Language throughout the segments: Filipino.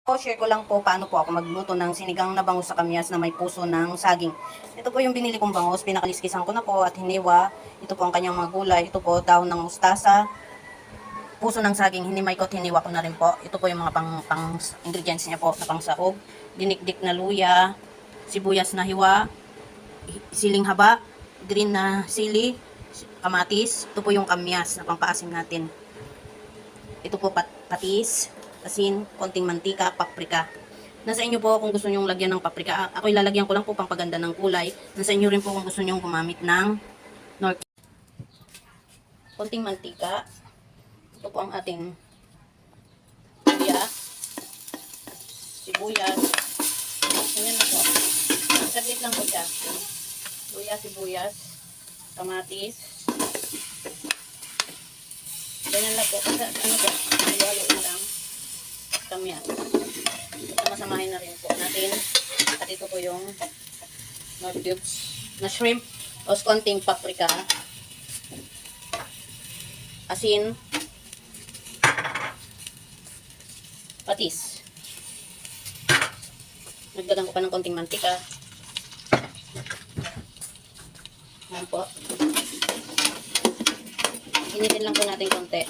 Share ko lang po paano po ako magluto ng sinigang na bangus sa kamyas na may puso ng saging. Ito po yung binili kong bangus, pinakaliskisan ko na po at hiniwa. Ito po ang kanyang mga gulay. Ito po daon ng mustasa, puso ng saging, hinimay ko at hiniwa ko na rin po. Ito po yung mga pang ingredients niya po na pang sahog. Dinikdik na luya, sibuyas na hiwa, siling haba, green na sili, kamatis. Ito po yung kamyas na pangpaasim natin. Ito po patis, asin, konting mantika, paprika. Nasa inyo po kung gusto nyong lagyan ng paprika. Ako ilalagyan ko lang po pampaganda ng kulay. Nasa inyo rin po kung gusto nyong gumamit ng nor. Konting mantika. Ito po ang ating luya, sibuyas. Ganyan na po. Saglit lang po siya. Luya, sibuyas, kamatis. Ganyan lang po. Kasi ano po, halo-haloin lang. Kamyas. Masamahin na rin po natin. At ito po yung Knorr cubes na shrimp. O konting paprika. Asin. Patis. Nagdagan ko pa ng konting mantika. Ayan po. Initin lang po natin konti.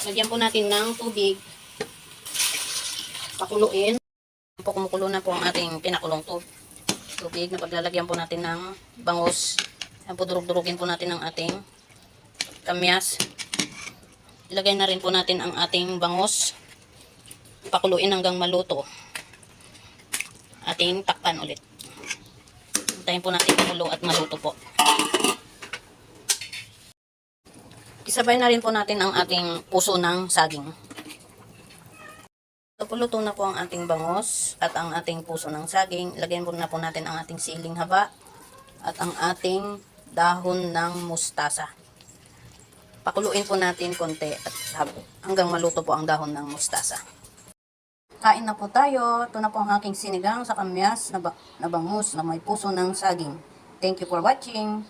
Lagyan po natin ng tubig. Pakuluin. Po kumukulo na po ang ating pinakulong tubig na paglalagyan po natin ng bangus. Ayan po, durug-durugin po natin ang ating kamyas. Ilagay na rin po natin ang ating bangus. Pakuluin hanggang maluto. Ating takpan ulit. Hintayin po natin kumulo at maluto po. Isabay na rin po natin ang ating puso ng saging. Luto na po ang ating bangus at ang ating puso ng saging. Lagyan po na po natin ang ating siling haba at ang ating dahon ng mustasa. Pakuluin po natin konti at hanggang maluto po ang dahon ng mustasa. Kain na po tayo. Ito na po ang aking sinigang sa kamyas na bangus na may puso ng saging. Thank you for watching.